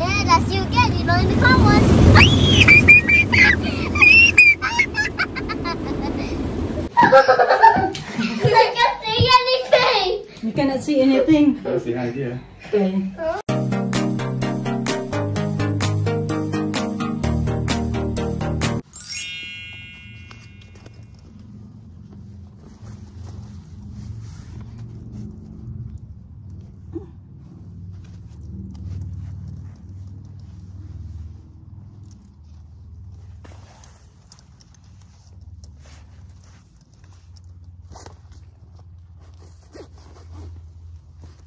Yeah, that's you again. You know in the car one. I can't see anything. You cannot see anything. That's the idea. Okay.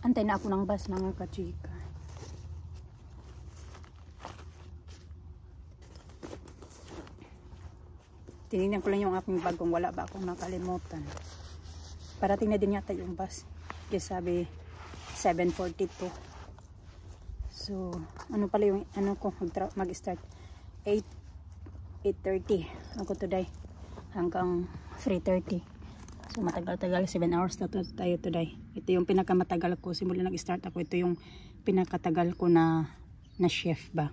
Antay na ako ng bus mga kachika. Tinignan ko lang yung aking bag kung wala ba akong nakalimutan. Parating na din yata yung bus. Kasi sabi 7:42. So, ano pala yung ano ko mag-start 8:30 ako today hanggang 3:30. So matagal-tagal, 7 hours na tayo today. Ito yung pinakamatagal ko simula nag-start ako. Ito yung pinakatagal ko na shift ba.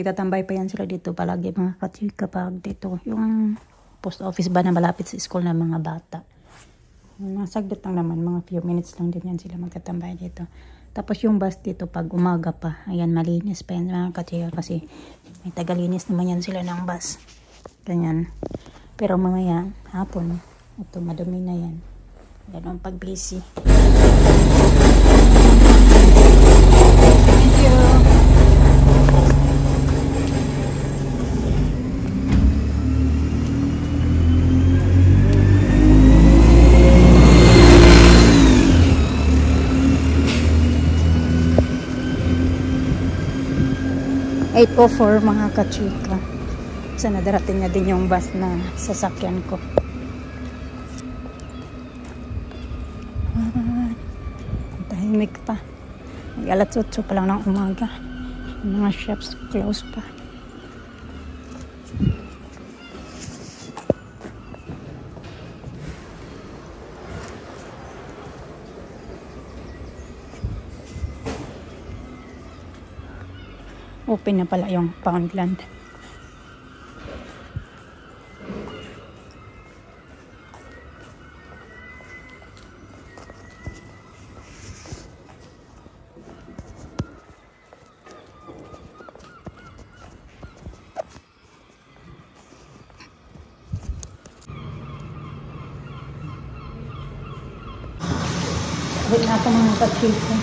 Nagtatambay pa yan sila dito palagi mga kachika pag dito yung post office ba na malapit sa school ng mga bata. Nasaglit lang naman, mga few minutes lang din yan sila magtatambay dito. Tapos yung bus dito pag umaga pa, ayan malinis pa yan mga kachika kasi may tagalinis naman yan sila ng bus. Ganyan. Pero mamaya hapon, ito madumi na yan. Ganun pag busy. Thank you. 8:04 mga kachika. Sana darating na din yung bus na sasakyan ko. Tahimik pa. Alas 8 pa lang ng umaga. Mga shops close pa. Open na pala yung Poundland. Wait na ako mga kachika.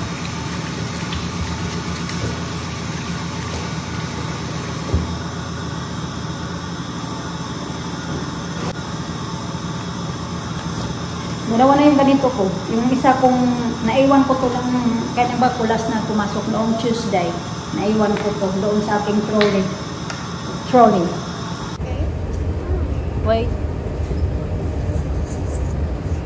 Dalawa na yung ganito ko. Yung isa kong naiwan ko to lang kanya ba kulas na pumasok noong Tuesday. Naiwan ko to doon sa aking trolley. Okay. Wait.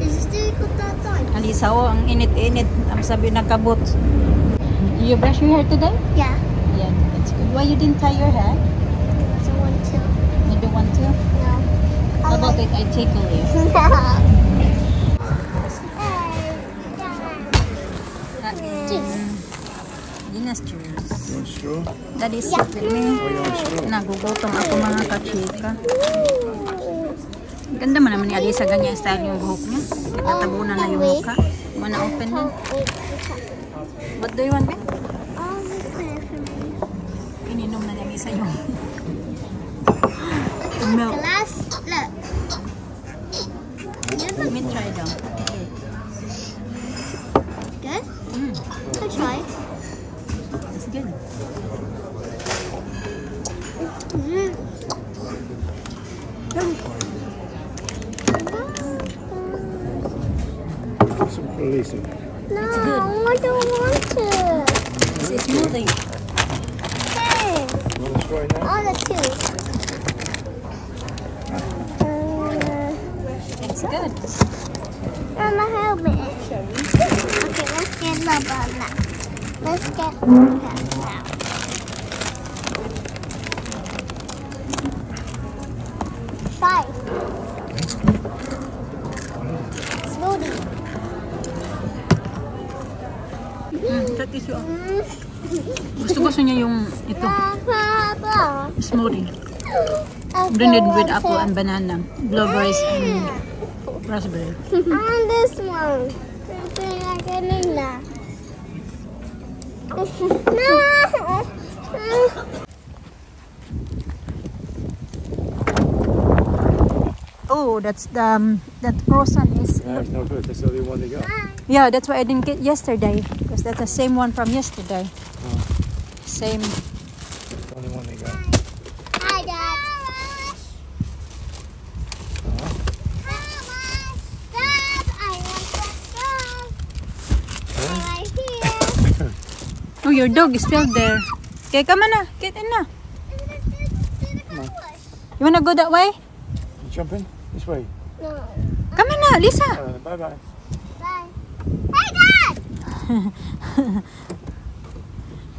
Is it still good that time? Alisa, oh, ang init-init. Ang sabi nagkabot. You brush your hair today? Yeah. Yeah, that's good. Why you didn't tie your hair? I don't want to. You don't want to? No. How about it? I tickle you. Dinas cheers. You want straw? Daddy sit with me. Nagugutom ako mga kachika. Ganda man naman ni Alisa, ganyan style yung buhok niya. Tatabunan na yung mukha. Mana open din. What do you want, babe? Ininom na lang isa yung milk. Look. Let me try daw. Okay. Good? I'll try. It's good. Some for Lisa. No, It's good. I don't want to. It's smoothie. Hey, You want to try now? all the two. It's good. Mama, help me. Okay, let's get the ball now. Let's get the ball now. Five. Slowly. That is yung... Gusto niya yung ito. Smoothie. Blended with apple and banana. Blueberries and raspberry. And this one. No. Oh, that's the that croissant is. No, it's no good. That's the only one they got. Yeah, that's why I didn't get yesterday because that's the same one from yesterday. Oh, Same. it's the only one they got. Hi, Dad. Dad, I want that dog. Right here. Oh, your dog is still there. Okay, come on na. Get in na. You wanna go that way? You jump in? This way. No. Come on na, Lisa. Bye-bye. Bye. Hey, Dad!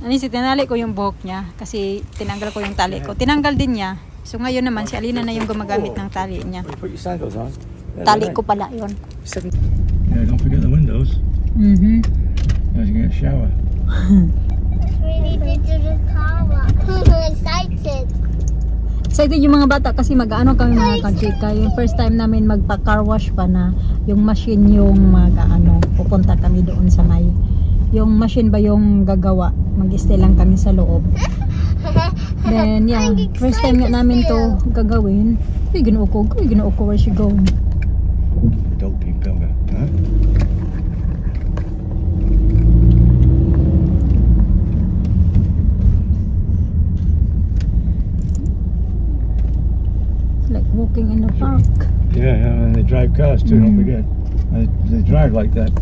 Anisi, tinali ko yung buhok niya kasi tinanggal ko yung tali ko. Tinanggal din niya. So ngayon naman, si Alina na yung gumagamit ng tali niya. You put your sandals on. Tali ko pala yun. Yeah, don't forget the windows. Mm-hmm. Now you get a shower. Really did to the car wash. I'm excited. Excited yung mga bata kasi mag-ano kami mga kachika. Yung first time namin magpa-car wash pa na yung machine yung mag-ano, pupunta kami doon sa may. Yung machine ba yung gagawa? Mag-stay lang kami sa loob. Then yeah, first time nga namin to gagawin. Uy, ginoo ko. Where she going? Dog peep cover. Huh? Like walking in the park. Yeah, and they drive cars too, don't forget. They drive like that.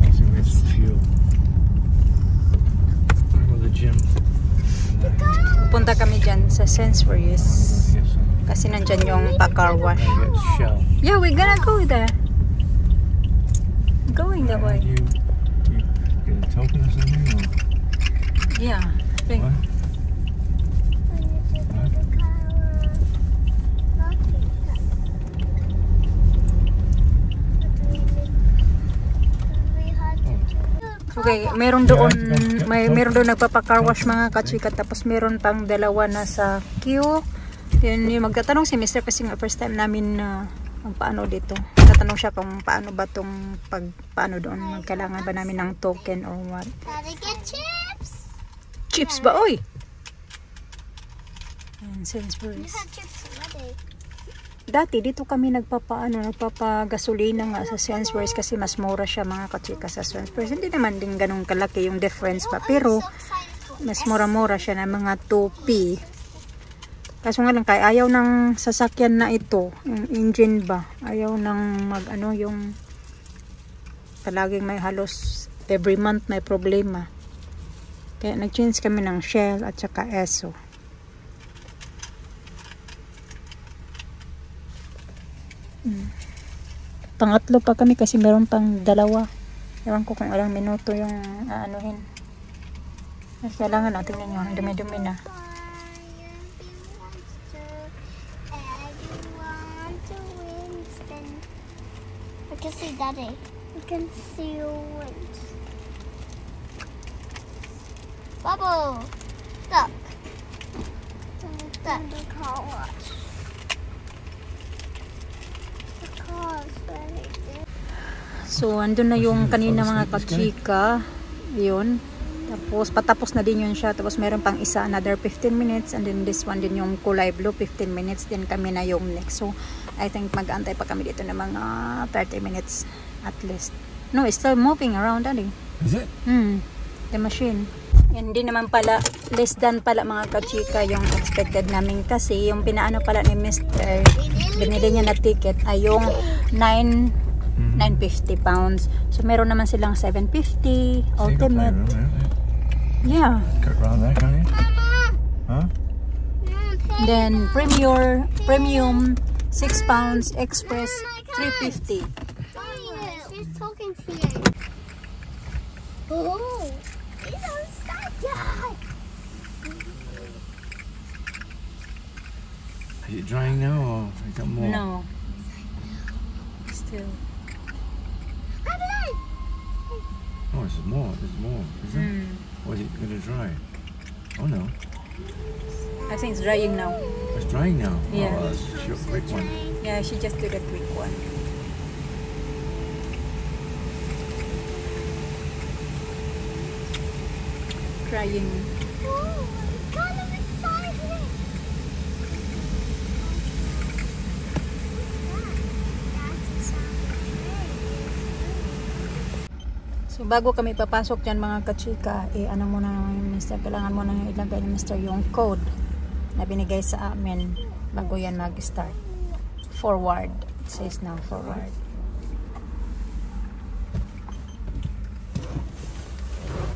Let's see where's the fuel. Or the gym. Pupunta kami dyan sa Sainsbury's. Yes. Kasi nandyan yung pa-car wash. I get Shell. Yeah, we're gonna go there. Going that way. You get a token or something? Or Yeah, I think. what? Okay, meron doon meron doon nagpapa-car wash mga kachika, tapos meron pang dalawa na sa queue. Yun yung magtatanong si Mr. kasi nga first time namin paano dito. Tatanong siya kung paano ba tong paano doon, kailangan ba namin ng token or what. Gotta get chips. Chips ba oy? And Sainsbury's. Had chips already. Dati dito kami nagpapagasolina nga sa Sainsbury's kasi mas mura siya mga kachika sa Sainsbury's. Hindi naman din ganun kalaki yung difference pa, pero mas mura-mura siya na mga 2p. Kaso nga lang kaya ayaw ng sasakyan na ito, yung engine ba, ayaw ng yung palaging may halos every month may problema. Kaya nag-change kami ng Shell at saka Esso. Pangatlo pa kami kasi meron pang dalawa. Ewan ko kung ilang minuto yung aanuhin. Kailangan natin yun, ang dumi-dumi na. I can see Daddy. I can see your wings. Bubble! Look. Look. The car wash. The car's ready. So, andun na yung kanina mga kachika. Yun. Tapos, patapos na din yun siya. Tapos, meron pang isa, another 15 minutes. And then, this one din yung kulay blue, 15 minutes. Din kami na yung next. So, I think mag-antay pa kami dito ng mga 30 minutes at least. No, it's still moving around, Daddy. Is it? The machine. Hindi naman pala, less than pala mga kachika yung expected namin. Kasi, yung pinaano pala ni Mr. binili niya na ticket ay yung 9 950 pounds. So meron naman silang 750 ultimate. Yeah. Cut around there, can't you? Huh? Then premium 6 pounds, express 350. She's talking to you. Oh, it's on Saturday. Is it drying now or have you got more? No. Still. Oh, this is more. Is it? Or is it going to dry? Oh no. I think it's drying now. It's drying now? Yeah. Oh, that's a short, quick one. Yeah, she just did a quick one. Drying. Oh, kind of exciting. So bago kami papasok dyan mga kachika, ano muna ng Mr. Kailangan mo nang ilagay ni Mr. yung code na binigay sa amin bago yan mag-start. Forward. It says now forward.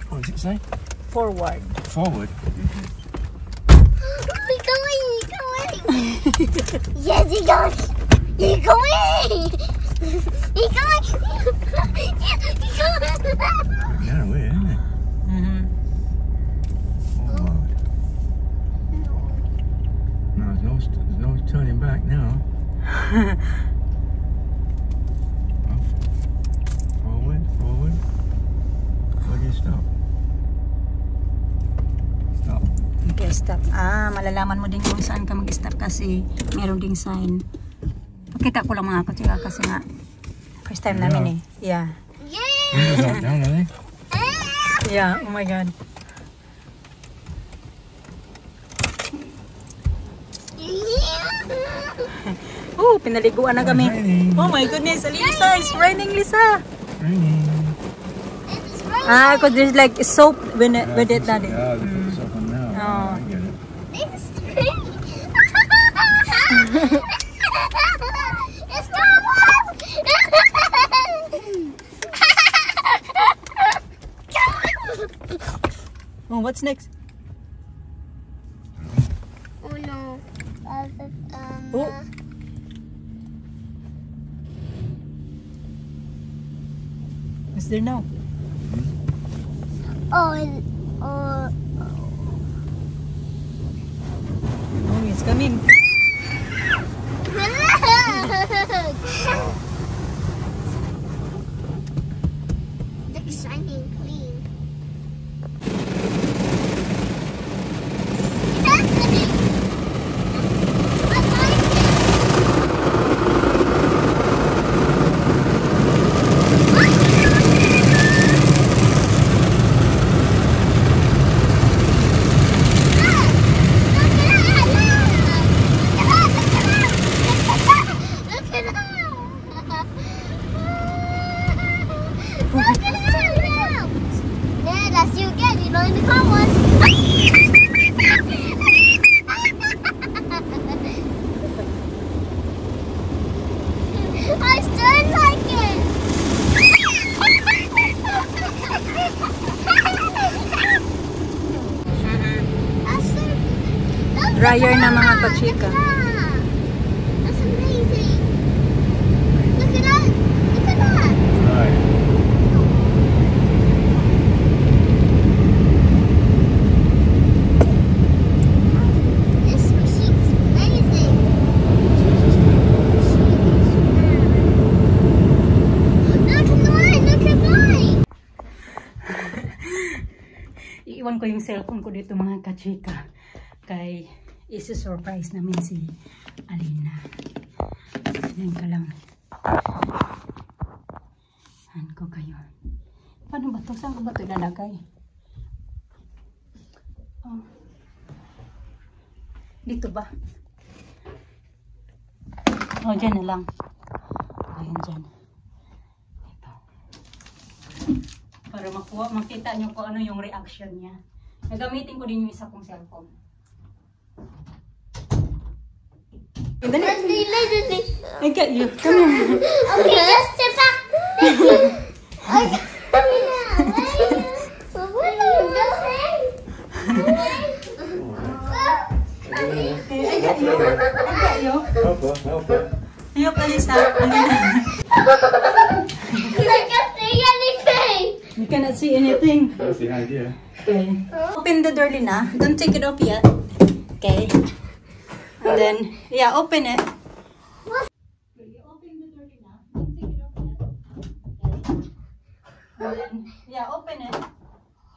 What does it say? Forward. Forward? You're going. Yes, you're going. You're going. You're going. Yeah, weird, isn't it? Forward. No, there's no turning back now. Forward. Where do you stop? Stop. Okay, stop. Malalaman mo din kung saan ka mag-stop kasi meron ding sign. Pakita ko lang mga kachika kasi nga first time namin Yeah. Windows aren't down, are they? Yeah, oh my god. Oh, pinaliguan na kami. Oh my goodness, Lisa, it's raining, Lisa. Raining. Because there's like soap with it, daddy. Yeah, they put the soap on now. Oh. I get it. It's raining. It's not Oh, what's next? Oh no. Oh. What's there now? Oh, Oh, it's coming. Looks shiny and clean. I still like it. Dryer na mga kachika. That's amazing. Look at that. Look at that. Right. This machine's amazing. Look at mine. Look at mine. Iiwan ko yung cellphone ko dito mga kachika. Kay isi-surprise namin si Alina. Yan ka lang. Han ko kayo. Paano ba ito? Saan ko ba ito ilalagay? Oh. Dito ba? Oh, dyan na lang. Ayan dyan. Ito. Para makita nyo kung ano yung reaction niya. Nagamitin ko din yung isa kong cellphone. Leslie. I got you. Come here. Okay, let's step back. can't see anything. You cannot see anything. That's the idea. Okay. Open the door, Lina. Don't take it off yet. Okay. And then, yeah, open it. You open the door, Lina. Don't take it off yet. Okay. And then, yeah, open it.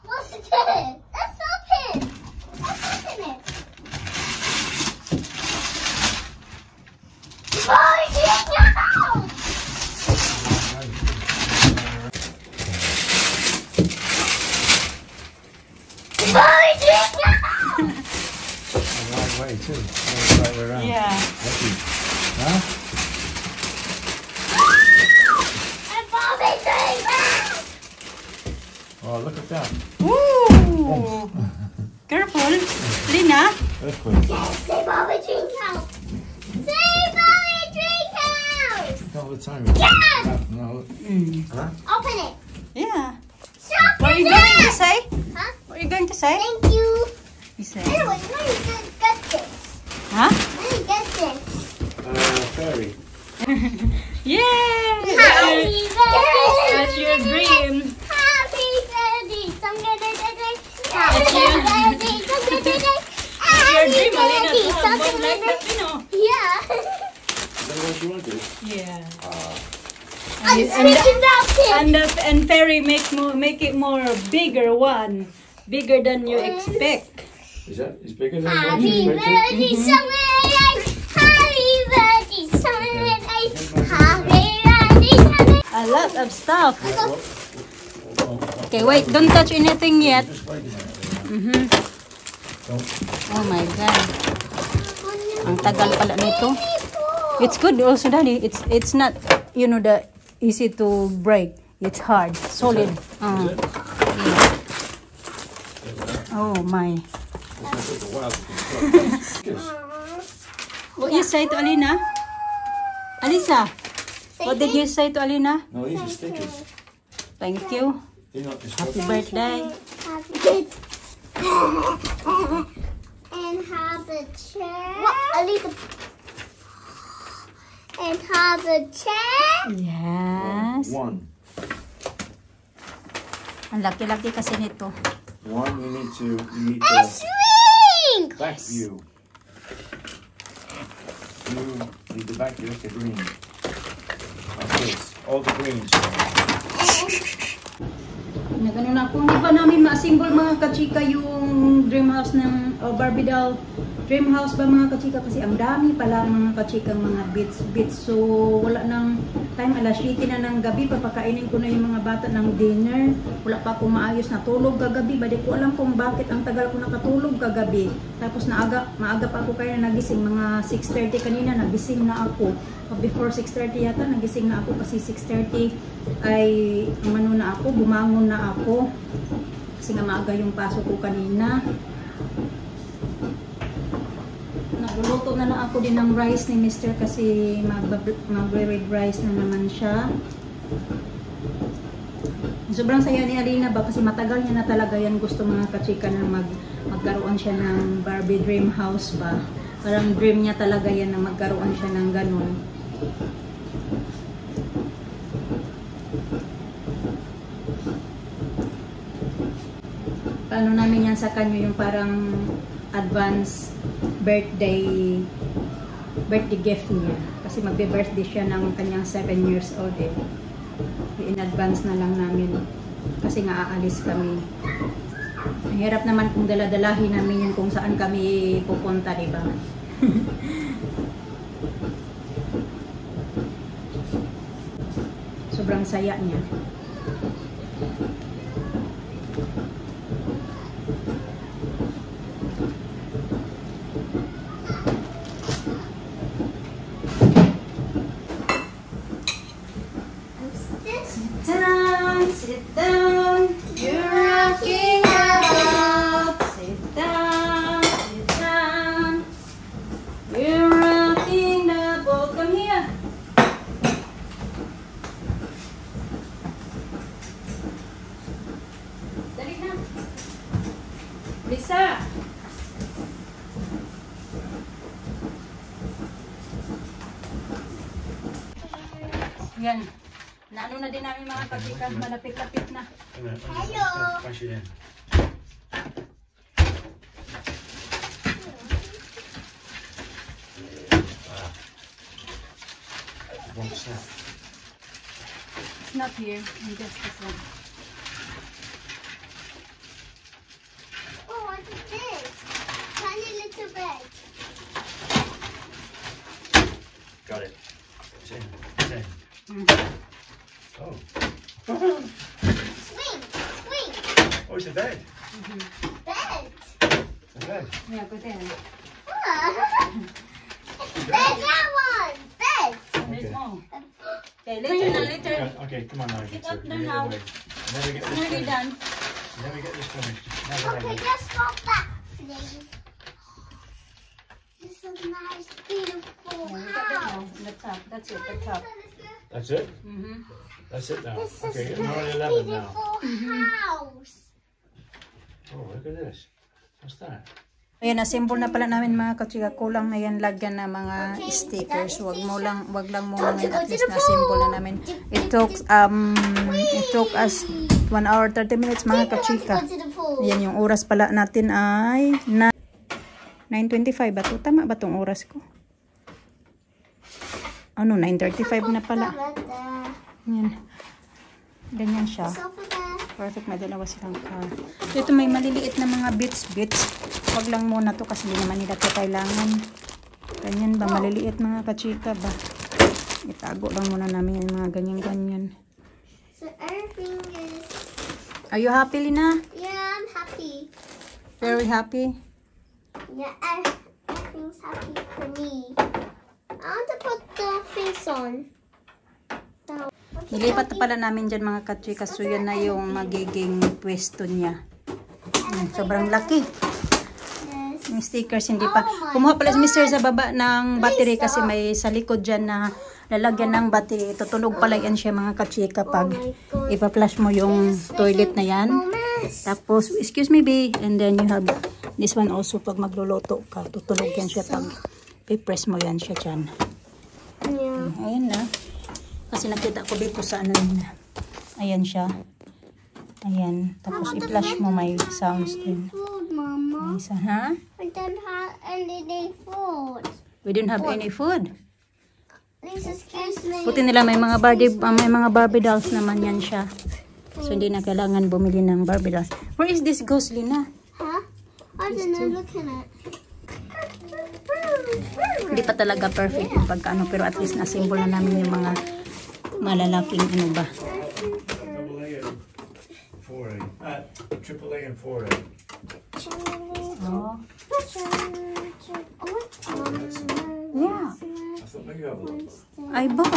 What's it? Let's open. Let's open it. Oh, no! The right way too. The right way around. Yeah. Lucky. Huh? I'm Bobby Dreamhouse! Oh, look at that. Ooh. Careful. Lina. Earthquake. Yes, say Bobby Dreamhouse! Say Bobby Dreamhouse! All the time. Yes! No. Huh? Open it! Yeah. Stop What are you it! going to say? Huh? What are you going to say? Thank you! You say. Anyway, when you get this? Huh? When you get this? Fairy. Yay! Happy birthday! That's your dream. Happy birthday! Happy birthday! Your dream, Alina. Don't like that, you know. Yeah. Is that what you wanted? Yeah. I'm speaking about it. And Fairy make it more bigger one. Bigger than you expect. Is that? Is bigger than what Happy you expected? birthday, Summer. Happy birthday, Summer. Happy birthday, Summer. A lot of stuff. Yeah, well, Okay, wait. Don't touch anything yet. just wait a minute. Don't. Oh my God. Ang tagal pala nito. It's good also, Daddy. It's not, you know, the easy to break. It's hard, solid. Is it? Oh my. It took a while to construct. What you say to Alina? Alisa, what did you say to Alina? No, these are stickers. Thank you. They're not Happy constructed. birthday. And have a chair. What? A little. And have a chair. Yes. One. Ang laki-laki kasi nito. One, you need A swing. back view. You need the back view, the green. Like this. All the greens. Nagano na kung di ba namin ma-assemble mga kachika yung dream house ng Barbie doll dream house ba mga kachika, kasi ang dami pala mga kachika mga bits, so wala nang time. Alas 7 na ng gabi, papakainin ko na yung mga bata ng dinner. Wala pa akong maayos na tulog kagabi, ba di ko alam kung bakit ang tagal ko nakatulog kagabi. Tapos maaga pa ako kaya nagising, mga 6:30 kanina nagising na ako. Before 6:30 yata nagising na ako, kasi 6:30 ay bumangon na ako kasi nga maaga yung pasok ko kanina. Nagluluto na lang ako din ng rice ni Mr. kasi magre-red rice na naman siya. Sobrang saya ni Alina ba kasi matagal niya na talaga yan gusto mga kachika na magkaroon siya ng Barbie dream house ba. Parang dream niya talaga yan na magkaroon siya ng ganun. Paano namin yan sa kanya yung parang advance birthday gift niya. Kasi magbe-birthday siya ng kanyang 7 years old eh. In advance na lang namin. Kasi nga aalis kami. Mahirap naman kung daladalahin namin yun kung saan kami pupunta, diba? Sobrang saya niya. Sit down, you're rocking out. Sit down, you're rocking the boat. Come here. Dali na. Lisa. Yan. Naano na din namin mga kachika. Malapit-lapit na. Hello. Push it in. One snap. It's not here. In just this one. Oh, what's this? Tiny little bed. Got it. It's in. It's in. Oh. Swing. Swing. Oh, it's a bed. Bed. It's a bed. Yeah, put in. There's that one. Bed. There's Okay. more. Okay, later na, later. Okay, come on now. Get Get up it. there Get it now. away. Never get I'm this already finished. done. Never get this finished. Never Okay, ever. just stop that, please. This is a nice, beautiful Yeah, look at that now. house. In the top. That's it, the top. That's it? That's it now. Okay, we're on 11 now. Beautiful house. Oh, look at this. What's that? Ayan, assemble na pala namin mga kachika. Kulang na yan lagyan na mga stickers. Wag lang muna ngayon. At least na-assemble na namin. It took us 1 hour 30 minutes mga kachika. Go to the pool. Ayan, yung oras pala natin ay 9:25 ba to? Tama ba tong oras ko? Ano, 9:35 na pala. Ayan. Ganyan siya. Perfect, may dalawa silang car. Ito may maliliit na mga bits. Wag lang muna to kasi hindi naman nila to kailangan. Ganyan ba, maliliit mga kachika ba? Itago lang muna namin yung mga ganyan. So everything is... Are you happy, Lina? Yeah, I'm happy. Very happy? Yeah, everything's happy for me. I want to put the face on. Now, Nilipat pala namin dyan mga kachika. So yan na yung magiging pwesto niya. Sobrang laki. yes. Yung stickers hindi pa. Kumuha pala si Mr. sa baba ng battery kasi may sa likod dyan na lalagyan ng battery. Tutunog pala yan siya mga kachika pag ipa-flash mo yung toilet na yan. Tapos, excuse me babe. And then you have this one also pag magluluto ka. Tutunog yan siya pag i-press mo yan siya dyan. Yeah. Ayan na. Kasi nakita ko dito sa ano na. Ayan siya. Ayan. Tapos i-flash mo may sounds din. Food, Mama. Isa, ha? We don't have any food. We didn't have any food. Please excuse me. Buti nila may mga Barbie dolls naman yan siya. So hindi na kailangan bumili ng Barbie dolls. Where is this ghost, Lina? Huh? I don't know. Looking at. Hindi pa talaga perfect yung pagkaano pero at least na-symbol na namin yung mga malalaking ano ba. Triple A and 4A. Oh. Yeah. I thought maybe you have one. I bought.